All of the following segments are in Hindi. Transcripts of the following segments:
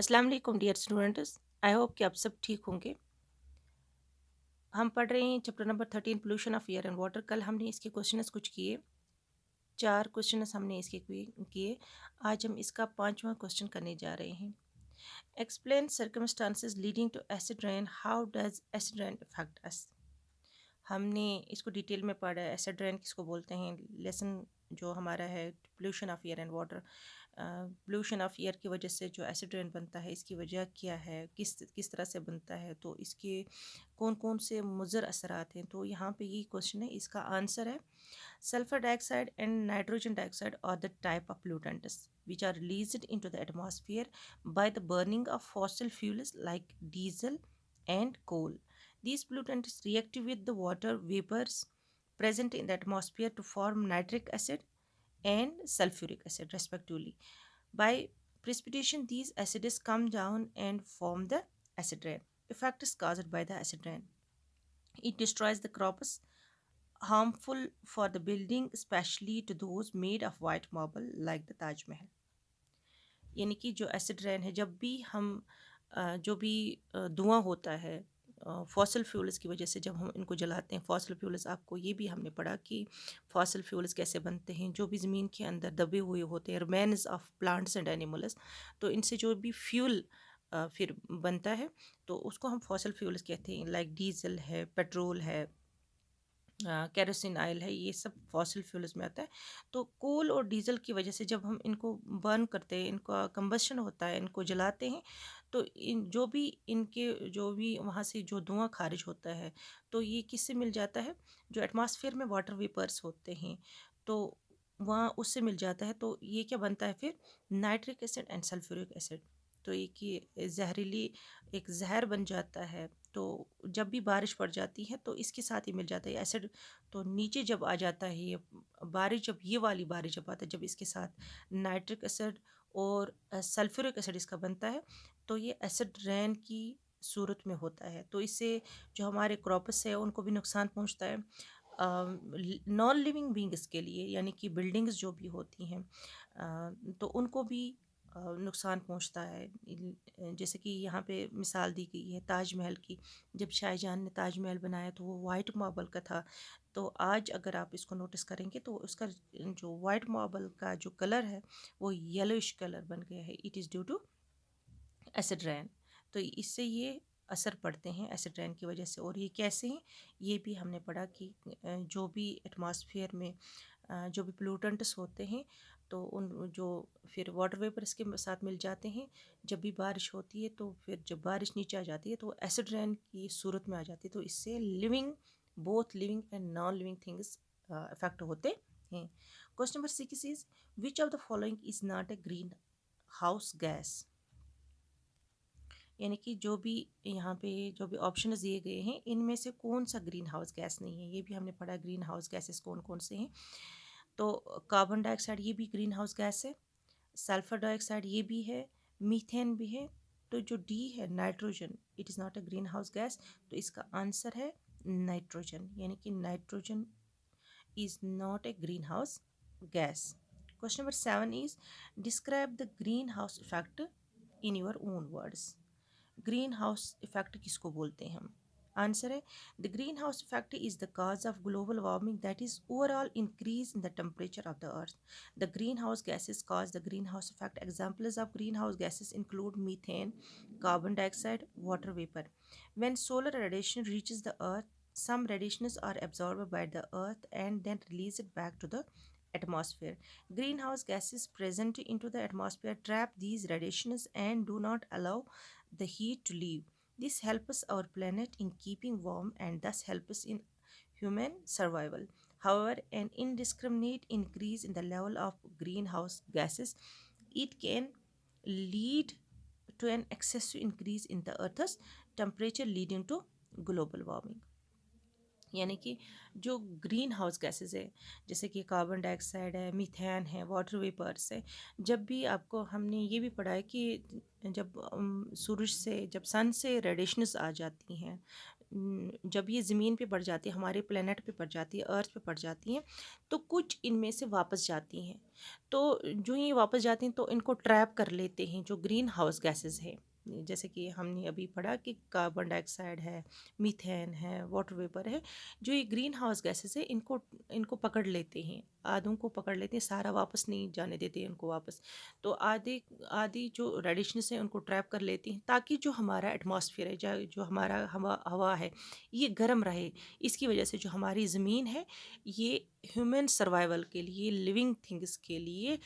अस्सलाम वालेकुम डियर स्टूडेंट्स। आई होप कि आप सब ठीक होंगे। हम पढ़ रहे हैं chapter number 13 pollution of air and water. कल हमने इसके क्वेश्चंस कुछ किए, 4 क्वेश्चंस हमने इसके किए। आज हम इसका 5वां क्वेश्चन करने जा रहे हैं। Explain circumstances leading to acid rain, how does acid rain affect us. हमने इसको डिटेल में पढ़ा है, एसिड रेन किसको बोलते हैं। लेसन जो हमारा है pollution of air and water, pollution of air की वजह से जो एसिड रेन बनता है इसकी वजह क्या है, किस किस तरह से बनता है, तो इसके कौन कौन से मुज़र असरात हैं। तो यहाँ पे ये क्वेश्चन है, इसका आंसर है sulphur dioxide and nitrogen dioxide are the type of pollutants which are released into the atmosphere by the burning of fossil fuels like diesel and coal. These pollutants react with the water vapors present in the atmosphere to form nitric acid and sulfuric acid respectively. By precipitation, these acids come down and form the acid rain. Effect is caused by the acid rain. It destroys the crops, harmful for the building, especially to those made of white marble like the Taj Mahal. यानी कि जो एसिड रेन है, जब भी हम जो भी धुआं होता है फॉसल फ्यूल्स की वजह से, जब हम इनको जलाते हैं, फॉसल फ्यूल्स आपको ये भी हमने पढ़ा कि फॉसल फ्यूल्स कैसे बनते हैं, जो भी ज़मीन के अंदर दबे हुए होते हैं, remains of plants and animals, तो इनसे जो भी फ्यूल फिर बनता है तो उसको हम फॉसल फ्यूल्स कहते हैं। लाइक डीजल है, पेट्रोल है, केरोसिन ऑयल है, ये सब फॉसिल फ्यूल्स में आता है। तो कोल और डीजल की वजह से जब हम इनको बर्न करते हैं, इनका कंबशन होता है, इनको जलाते हैं, तो इन जो भी वहाँ से जो धुआं खारिज होता है, तो ये किससे मिल जाता है, जो एटमॉस्फेयर में वाटर वेपर्स होते हैं, तो वहाँ उससे मिल जाता है। तो ये क्या बनता है फिर, nitric acid and sulphuric acid. तो ये जहरीली एक जहर बन जाता है। तो जब भी बारिश पड़ जाती है तो इसके साथ ही मिल जाता है एसिड। तो नीचे जब आ जाता है ये बारिश, जब ये वाली बारिश जब आता है, जब इसके साथ नाइट्रिक एसिड और सल्फ्यूरिक एसिड इसका बनता है, तो ये एसिड रेन की सूरत में होता है। तो इससे जो हमारे क्रॉप्स है उनको भी नुकसान पहुंचता है। नॉन लिविंग बींग्स के लिए, यानी कि बिल्डिंग्स जो भी होती हैं, तो उनको भी नुकसान पहुंचता है। जैसे कि यहाँ पे मिसाल दी गई है ताजमहल की। जब शाहजहां ने ताजमहल बनाया तो वो वाइट मार्बल का था। तो आज अगर आप इसको नोटिस करेंगे तो उसका जो वाइट मार्बल का जो कलर है वो येलोइश कलर बन गया है। It is due to acid rain. तो इससे ये असर पड़ते हैं एसिड रेन की वजह से। और ये कैसे हैं, ये भी हमने पढ़ा कि जो भी एटमॉस्फेयर में जो भी पोल्यूटेंट्स होते हैं, तो उन जो फिर वाटर वेपर इसके साथ मिल जाते हैं। जब भी बारिश होती है तो फिर जब बारिश नीचे आ जाती है तो एसिड रेन की सूरत में आ जाती है। तो इससे both living and non living things affect होते हैं। Question number 6 is which of the following is not a green house gas. यानी कि जो भी यहाँ पे जो भी ऑप्शन दिए गए हैं, इनमें से कौन सा ग्रीन हाउस गैस नहीं है, ये भी हमने पढ़ा ग्रीन हाउस गैसेस कौन कौन से हैं। तो कार्बन डाइऑक्साइड ये भी ग्रीन हाउस गैस है, सल्फर डाइऑक्साइड ये भी है, मीथेन भी है। तो जो डी है nitrogen, it is not a green house gas. तो इसका आंसर है नाइट्रोजन, यानी कि nitrogen is not a green house gas. Question number 7 is describe the green house effect in your own words. Green house effect किसको बोलते हैं हम। आंसर है the green house effect is the cause of global warming that is overall increase in the temperature of the earth. The greenhouse gases cause the greenhouse effect. Examples of greenhouse gases include methane, carbon dioxide, water vapor. When solar radiation reaches the earth, some radiations are absorbed by the earth and then released back to the atmosphere. Greenhouse gases present into the atmosphere trap these radiations and do not allow the heat to leave. This helps our planet in keeping warm and thus helps in human survival. However, an indiscriminate increase in the level of greenhouse gases, it can lead to an excessive increase in the earth's temperature leading to global warming. यानी कि जो ग्रीन हाउस गैसेस है, जैसे कि कार्बन डाइऑक्साइड है, मीथेन है, वाटर वेपर्स है, जब भी आपको हमने ये भी पढ़ा है कि जब सूरज से, जब सन से रेडिएशंस आ जाती हैं, जब ये ज़मीन पे पड़ जाती है, हमारे प्लेनेट पे पड़ जाती है, अर्थ पे पड़ जाती हैं, तो कुछ इनमें से वापस जाती हैं। तो जो ये वापस जाती हैं तो इनको ट्रैप कर लेते हैं जो ग्रीन हाउस गैसेस हैं। जैसे कि हमने अभी पढ़ा कि कार्बन डाइऑक्साइड है, मीथेन है, वाटर वेपर है। जो ये ग्रीन हाउस गैसेस है, इनको इनको पकड़ लेते हैं, आधों को पकड़ लेते हैं, सारा वापस नहीं जाने देते हैं इनको वापस। तो आधे आधी जो रेडिशंस हैं उनको ट्रैप कर लेती हैं, ताकि जो हमारा एटमॉस्फेयर है, जो हमारा हवा हवा है, ये गर्म रहे। इसकी वजह से जो हमारी ज़मीन है, ये ह्यूमन सर्वाइवल के लिए, लिविंग थिंग्स के लिए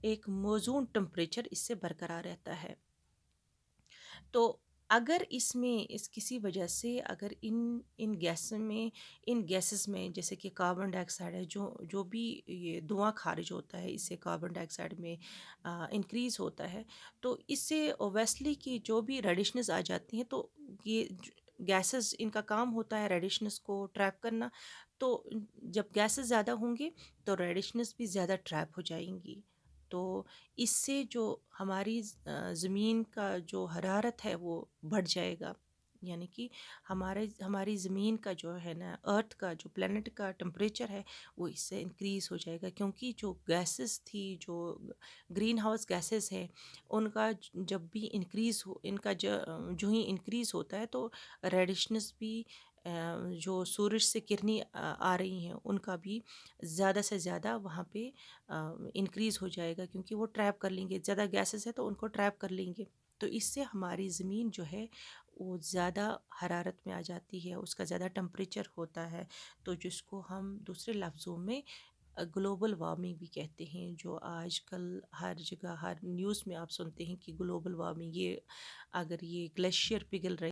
एक मौजून टेम्परेचर इससे बरकरार रहता है। तो अगर इसमें इस किसी वजह से अगर इन इन गैसेस में जैसे कि कार्बन डाइऑक्साइड है, जो जो भी ये धुआं खारिज होता है, इससे कार्बन डाइऑक्साइड में इंक्रीज़ होता है। तो इससे ओवेसली कि जो भी रेडिशंस आ जाती हैं, तो ये गैसेस, इनका काम होता है रेडिशंस को ट्रैप करना। तो जब गैसेस ज़्यादा होंगे तो रेडिशंस भी ज़्यादा ट्रैप हो जाएंगी। तो इससे जो हमारी ज़मीन का जो हरारत है वो बढ़ जाएगा। यानी कि हमारी ज़मीन का जो है ना, अर्थ का जो प्लेनेट का टेम्परेचर है, वो इससे इंक्रीज़ हो जाएगा। क्योंकि जो गैसेस थी, जो ग्रीन हाउस गैसेस है, उनका जब भी इंक्रीज़ हो, इनका जो ही इंक्रीज़ होता है, तो रेडिशंस भी जो सूरज से किरणें आ रही हैं, उनका भी ज़्यादा से ज़्यादा वहाँ पे इंक्रीज़ हो जाएगा। क्योंकि वो ट्रैप कर लेंगे, ज़्यादा गैसेस है तो उनको ट्रैप कर लेंगे। तो इससे हमारी ज़मीन जो है वो ज़्यादा हरारत में आ जाती है, उसका ज़्यादा टेम्परेचर होता है। तो जिसको हम दूसरे लफ्ज़ों में ग्लोबल वार्मिंग भी कहते हैं, जो आजकल हर जगह, हर न्यूज़ में आप सुनते हैं कि ग्लोबल वार्मिंग, ये अगर ये ग्लेशियर पिघल रहे